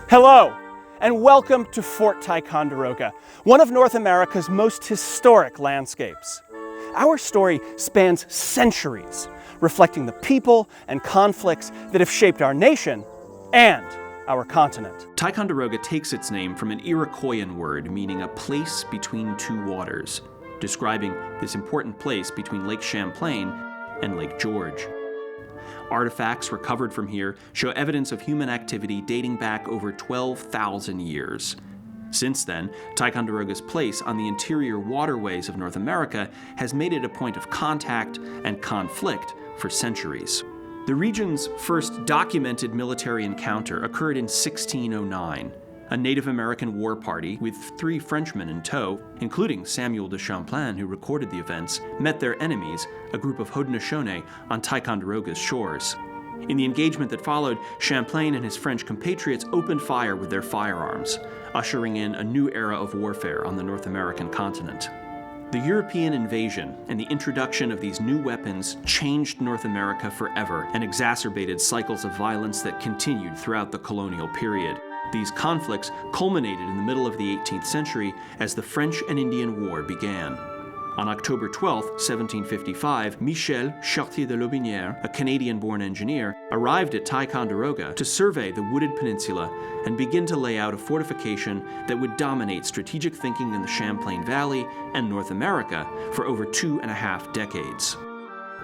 Hello, and welcome to Fort Ticonderoga, one of North America's most historic landscapes. Our story spans centuries, reflecting the people and conflicts that have shaped our nation and our continent. Ticonderoga takes its name from an Iroquoian word meaning a place between two waters, describing this important place between Lake Champlain and Lake George. Artifacts recovered from here show evidence of human activity dating back over 12,000 years. Since then, Ticonderoga's place on the interior waterways of North America has made it a point of contact and conflict for centuries. The region's first documented military encounter occurred in 1609. A Native American war party, with 3 Frenchmen in tow, including Samuel de Champlain, who recorded the events, met their enemies, a group of Haudenosaunee, on Ticonderoga's shores. In the engagement that followed, Champlain and his French compatriots opened fire with their firearms, ushering in a new era of warfare on the North American continent. The European invasion and the introduction of these new weapons changed North America forever and exacerbated cycles of violence that continued throughout the colonial period. These conflicts culminated in the middle of the 18th century as the French and Indian War began. On October 12, 1755, Michel Chartier de Lotbinière, a Canadian-born engineer, arrived at Ticonderoga to survey the wooded peninsula and begin to lay out a fortification that would dominate strategic thinking in the Champlain Valley and North America for over 2.5 decades.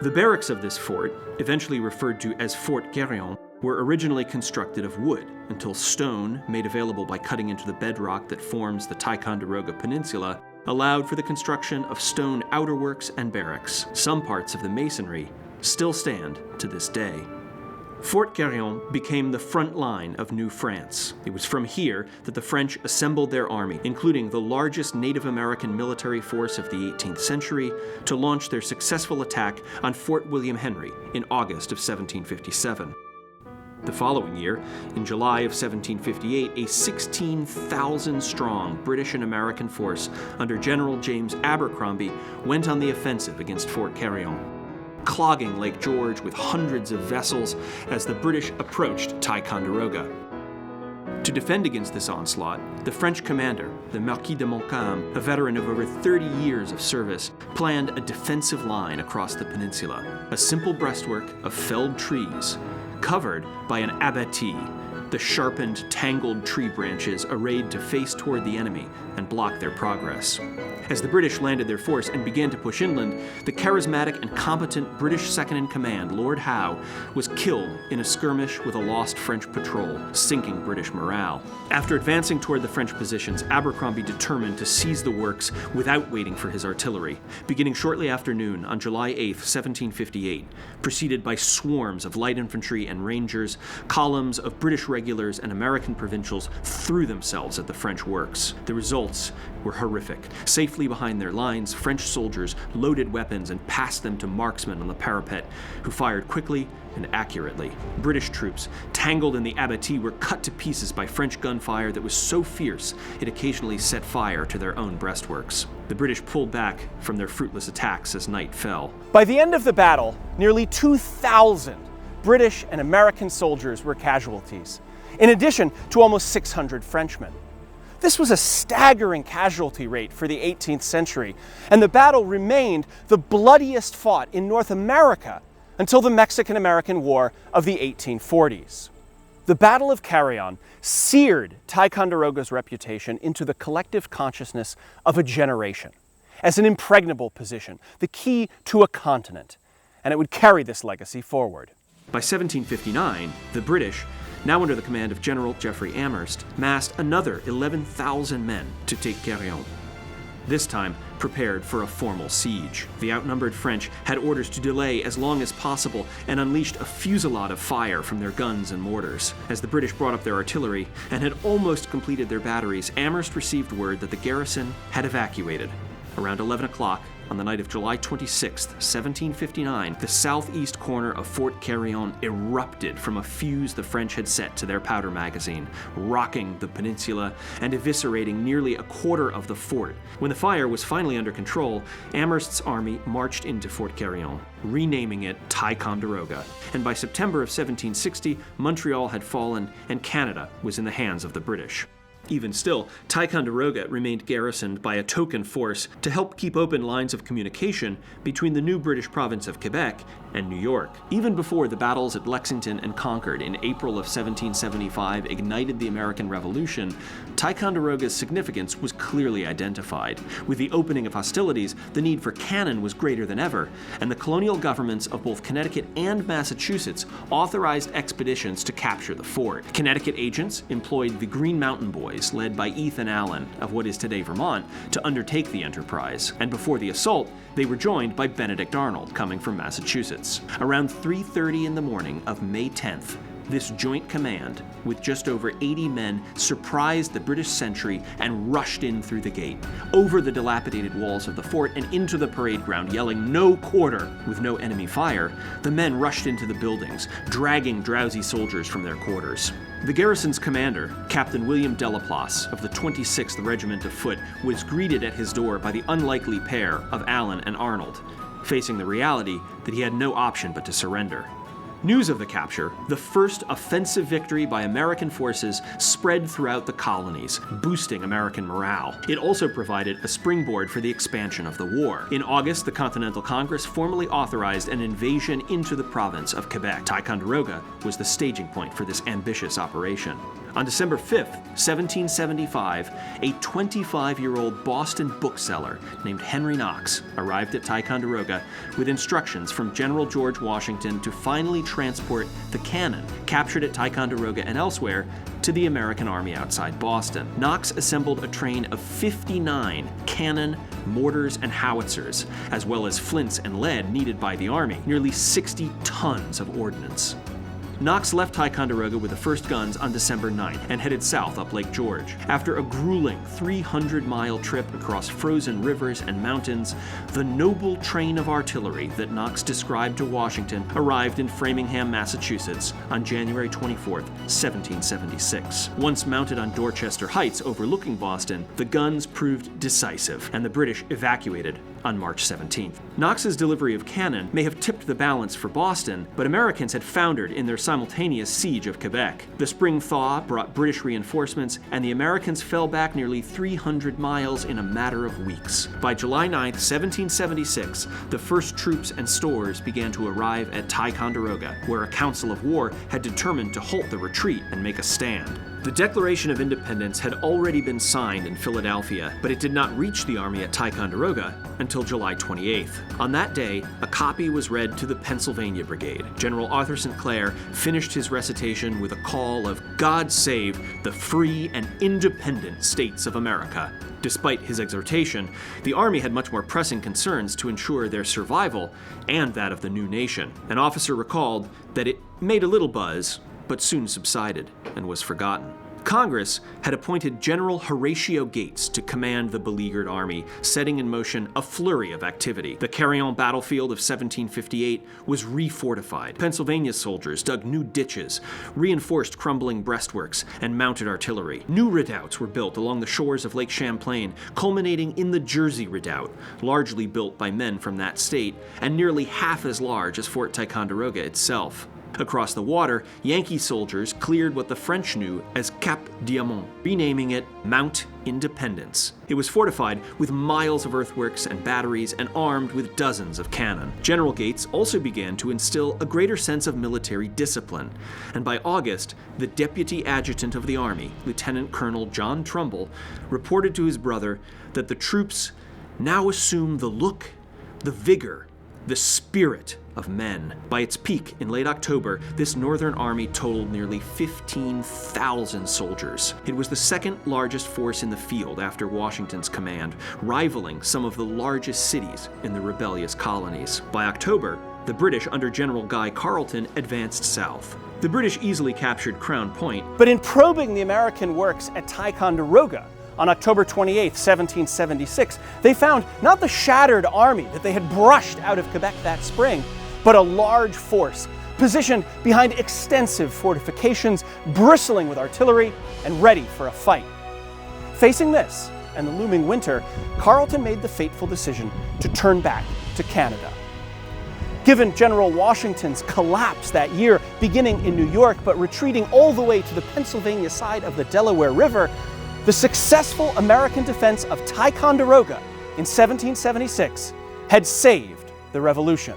The barracks of this fort, eventually referred to as Fort Carillon, were originally constructed of wood until stone, made available by cutting into the bedrock that forms the Ticonderoga Peninsula, allowed for the construction of stone outerworks and barracks. Some parts of the masonry still stand to this day. Fort Carillon became the front line of New France. It was from here that the French assembled their army, including the largest Native American military force of the 18th century, to launch their successful attack on Fort William Henry in August of 1757. The following year, in July of 1758, a 16,000-strong British and American force under General James Abercrombie went on the offensive against Fort Carillon, clogging Lake George with hundreds of vessels as the British approached Ticonderoga. To defend against this onslaught, the French commander, the Marquis de Montcalm, a veteran of over 30 years of service, planned a defensive line across the peninsula, a simple breastwork of felled trees, covered by an abattis, the sharpened, tangled tree branches arrayed to face toward the enemy and block their progress. As the British landed their force and began to push inland, the charismatic and competent British second-in-command, Lord Howe, was killed in a skirmish with a lost French patrol, sinking British morale. After advancing toward the French positions, Abercrombie determined to seize the works without waiting for his artillery. Beginning shortly after noon on July 8, 1758, preceded by swarms of light infantry and rangers, columns of British regulars and American provincials threw themselves at the French works. The results were horrific. Safely behind their lines, French soldiers loaded weapons and passed them to marksmen on the parapet, who fired quickly and accurately. British troops, tangled in the abattis, were cut to pieces by French gunfire that was so fierce it occasionally set fire to their own breastworks. The British pulled back from their fruitless attacks as night fell. By the end of the battle, nearly 2,000 British and American soldiers were casualties, in addition to almost 600 Frenchmen. This was a staggering casualty rate for the 18th century, and the battle remained the bloodiest fought in North America until the Mexican-American War of the 1840s. The Battle of Carillon seared Ticonderoga's reputation into the collective consciousness of a generation as an impregnable position, the key to a continent, and it would carry this legacy forward. By 1759, the British, now under the command of General Geoffrey Amherst, massed another 11,000 men to take Carillon, this time prepared for a formal siege. The outnumbered French had orders to delay as long as possible and unleashed a fusillade of fire from their guns and mortars. As the British brought up their artillery and had almost completed their batteries, Amherst received word that the garrison had evacuated. Around 11 o'clock, On the night of July 26, 1759, the southeast corner of Fort Carillon erupted from a fuse the French had set to their powder magazine, rocking the peninsula and eviscerating nearly a quarter of the fort. When the fire was finally under control, Amherst's army marched into Fort Carillon, renaming it Ticonderoga. And by September of 1760, Montreal had fallen and Canada was in the hands of the British. Even still, Ticonderoga remained garrisoned by a token force to help keep open lines of communication between the new British province of Quebec and New York. Even before the battles at Lexington and Concord in April of 1775 ignited the American Revolution, Ticonderoga's significance was clearly identified. With the opening of hostilities, the need for cannon was greater than ever, and the colonial governments of both Connecticut and Massachusetts authorized expeditions to capture the fort. Connecticut agents employed the Green Mountain Boys, led by Ethan Allen of what is today Vermont, to undertake the enterprise. And before the assault, they were joined by Benedict Arnold, coming from Massachusetts. Around 3:30 in the morning of May 10th, this joint command, with just over 80 men, surprised the British sentry and rushed in through the gate, over the dilapidated walls of the fort and into the parade ground, yelling "No quarter!" With no enemy fire, the men rushed into the buildings, dragging drowsy soldiers from their quarters. The garrison's commander, Captain William Delaplace of the 26th Regiment of Foot, was greeted at his door by the unlikely pair of Allen and Arnold, facing the reality that he had no option but to surrender. News of the capture, the first offensive victory by American forces, spread throughout the colonies, boosting American morale. It also provided a springboard for the expansion of the war. In August, the Continental Congress formally authorized an invasion into the province of Quebec. Ticonderoga was the staging point for this ambitious operation. On December 5th, 1775, a 25-year-old Boston bookseller named Henry Knox arrived at Ticonderoga with instructions from General George Washington to finally transport the cannon captured at Ticonderoga and elsewhere to the American army outside Boston. Knox assembled a train of 59 cannon, mortars, and howitzers, as well as flints and lead needed by the army, nearly 60 tons of ordnance. Knox left Ticonderoga with the first guns on December 9th and headed south up Lake George. After a grueling 300-mile trip across frozen rivers and mountains, the noble train of artillery that Knox described to Washington arrived in Framingham, Massachusetts on January 24th, 1776. Once mounted on Dorchester Heights overlooking Boston, the guns proved decisive, and the British evacuated on March 17th. Knox's delivery of cannon may have tipped the balance for Boston, but Americans had foundered in their simultaneous siege of Quebec. The spring thaw brought British reinforcements, and the Americans fell back nearly 300 miles in a matter of weeks. By July 9th, 1776, the first troops and stores began to arrive at Ticonderoga, where a council of war had determined to halt the retreat and make a stand. The Declaration of Independence had already been signed in Philadelphia, but it did not reach the army at Ticonderoga until July 28th. On that day, a copy was read to the Pennsylvania Brigade. General Arthur St. Clair finished his recitation with a call of "God save the free and independent states of America." Despite his exhortation, the army had much more pressing concerns to ensure their survival and that of the new nation. An officer recalled that it made a little buzz, but soon subsided and was forgotten. Congress had appointed General Horatio Gates to command the beleaguered army, setting in motion a flurry of activity. The Carillon battlefield of 1758 was refortified. Pennsylvania soldiers dug new ditches, reinforced crumbling breastworks, and mounted artillery. New redoubts were built along the shores of Lake Champlain, culminating in the Jersey Redoubt, largely built by men from that state, and nearly half as large as Fort Ticonderoga itself. Across the water, Yankee soldiers cleared what the French knew as Cap Diamant, renaming it Mount Independence. It was fortified with miles of earthworks and batteries and armed with dozens of cannon. General Gates also began to instill a greater sense of military discipline, and by August, the deputy adjutant of the army, Lieutenant Colonel John Trumbull, reported to his brother that the troops now assume the look, the vigor, the spirit of men. By its peak in late October, this northern army totaled nearly 15,000 soldiers. It was the second largest force in the field after Washington's command, rivaling some of the largest cities in the rebellious colonies. By October, the British under General Guy Carleton advanced south. The British easily captured Crown Point, But in probing the American works at Ticonderoga, On October 28, 1776, they found not the shattered army that they had brushed out of Quebec that spring, but a large force positioned behind extensive fortifications, bristling with artillery and ready for a fight. Facing this and the looming winter, Carleton made the fateful decision to turn back to Canada. Given General Washington's collapse that year, beginning in New York but retreating all the way to the Pennsylvania side of the Delaware River, the successful American defense of Ticonderoga in 1776 had saved the Revolution.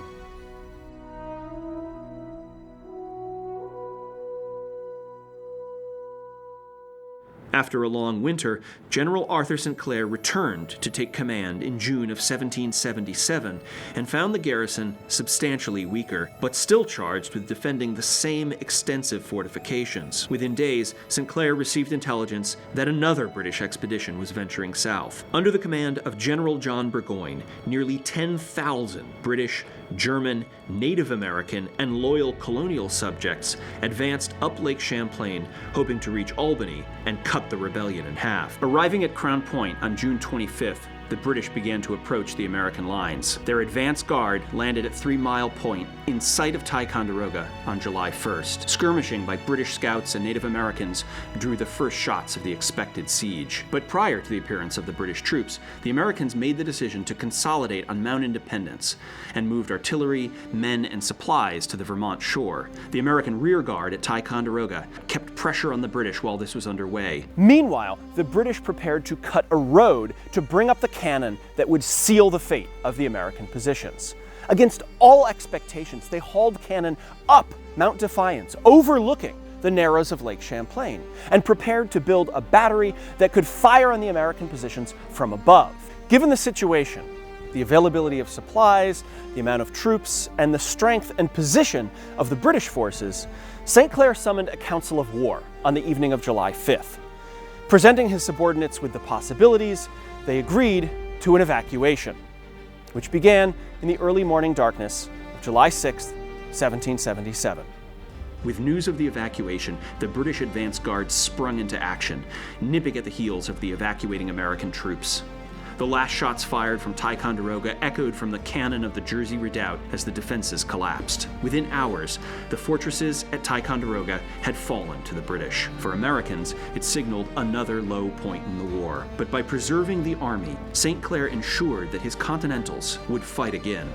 After a long winter, General Arthur St. Clair returned to take command in June of 1777 and found the garrison substantially weaker, but still charged with defending the same extensive fortifications. Within days, St. Clair received intelligence that another British expedition was venturing south. Under the command of General John Burgoyne, nearly 10,000 British, German, Native American, and loyal colonial subjects advanced up Lake Champlain, hoping to reach Albany and cut the rebellion in half. Arriving at Crown Point on June 25th, the British began to approach the American lines. Their advance guard landed at 3 Mile Point in sight of Ticonderoga on July 1st. Skirmishing by British scouts and Native Americans drew the first shots of the expected siege. But prior to the appearance of the British troops, the Americans made the decision to consolidate on Mount Independence and moved artillery, men, and supplies to the Vermont shore. The American rear guard at Ticonderoga kept pressure on the British while this was underway. Meanwhile, the British prepared to cut a road to bring up the cannon that would seal the fate of the American positions. Against all expectations, they hauled cannon up Mount Defiance, overlooking the narrows of Lake Champlain, and prepared to build a battery that could fire on the American positions from above. Given the situation, the availability of supplies, the amount of troops, and the strength and position of the British forces, St. Clair summoned a council of war on the evening of July 5th. Presenting his subordinates with the possibilities, they agreed to an evacuation, which began in the early morning darkness of July 6, 1777. With news of the evacuation, the British advance guard sprung into action, nipping at the heels of the evacuating American troops. The last shots fired from Ticonderoga echoed from the cannon of the Jersey Redoubt as the defenses collapsed. Within hours, the fortresses at Ticonderoga had fallen to the British. For Americans, it signaled another low point in the war. But by preserving the army, St. Clair ensured that his Continentals would fight again.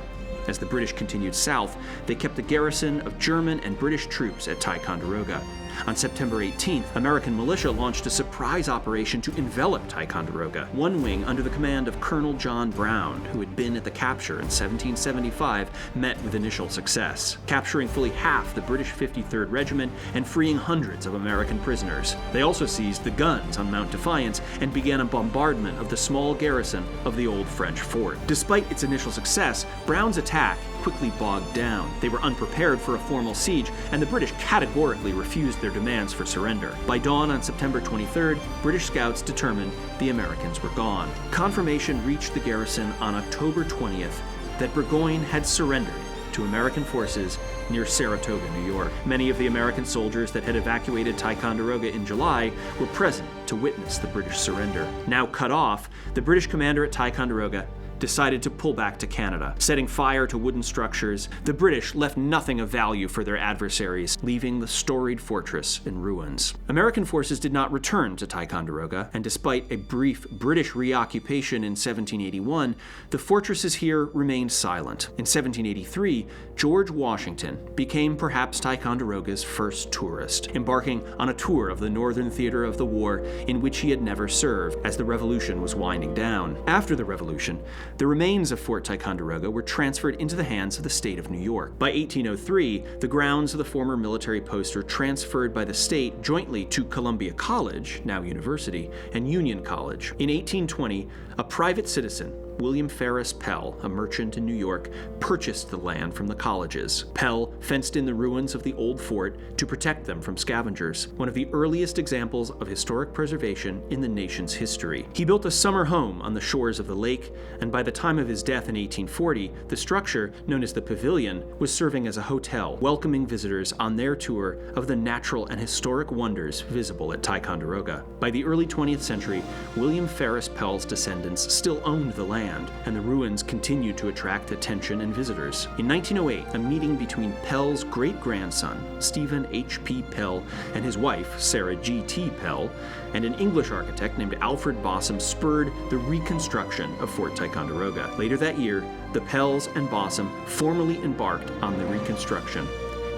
As the British continued south, they kept a garrison of German and British troops at Ticonderoga. On September 18th, American militia launched a surprise operation to envelop Ticonderoga. One wing, under the command of Colonel John Brown, who had been at the capture in 1775, met with initial success, capturing fully half the British 53rd Regiment and freeing hundreds of American prisoners. They also seized the guns on Mount Defiance and began a bombardment of the small garrison of the old French fort. Despite its initial success, Brown's attack quickly bogged down. They were unprepared for a formal siege, and the British categorically refused their demands for surrender. By dawn on September 23rd, British scouts determined the Americans were gone. Confirmation reached the garrison on October 20th that Burgoyne had surrendered to American forces near Saratoga, New York. Many of the American soldiers that had evacuated Ticonderoga in July were present to witness the British surrender. Now cut off, the British commander at Ticonderoga decided to pull back to Canada. Setting fire to wooden structures, the British left nothing of value for their adversaries, leaving the storied fortress in ruins. American forces did not return to Ticonderoga, and despite a brief British reoccupation in 1781, the fortresses here remained silent. In 1783, George Washington became perhaps Ticonderoga's first tourist, embarking on a tour of the northern theater of the war in which he had never served as the Revolution was winding down. After the Revolution, the remains of Fort Ticonderoga were transferred into the hands of the state of New York. By 1803, the grounds of the former military post were transferred by the state jointly to Columbia College, now university, and Union College. In 1820, a private citizen William Ferris Pell, a merchant in New York, purchased the land from the colleges. Pell fenced in the ruins of the old fort to protect them from scavengers, one of the earliest examples of historic preservation in the nation's history. He built a summer home on the shores of the lake, and by the time of his death in 1840, the structure, known as the Pavilion, was serving as a hotel, welcoming visitors on their tour of the natural and historic wonders visible at Ticonderoga. By the early 20th century, William Ferris Pell's descendants still owned the land, and the ruins continued to attract attention and visitors. In 1908, a meeting between Pell's great-grandson, Stephen H.P. Pell, and his wife, Sarah G.T. Pell, and an English architect named Alfred Bossum spurred the reconstruction of Fort Ticonderoga. Later that year, the Pells and Bossum formally embarked on the reconstruction,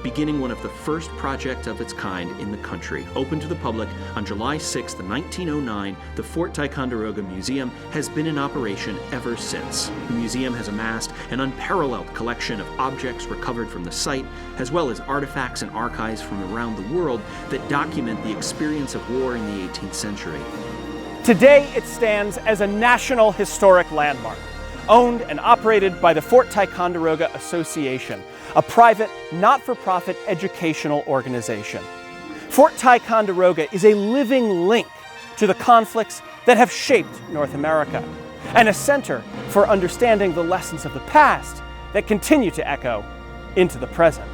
beginning one of the first projects of its kind in the country. Open to the public on July 6, 1909, the Fort Ticonderoga Museum has been in operation ever since. The museum has amassed an unparalleled collection of objects recovered from the site, as well as artifacts and archives from around the world that document the experience of war in the 18th century. Today, it stands as a National Historic Landmark, owned and operated by the Fort Ticonderoga Association, a private, not-for-profit educational organization. Fort Ticonderoga is a living link to the conflicts that have shaped North America, and a center for understanding the lessons of the past that continue to echo into the present.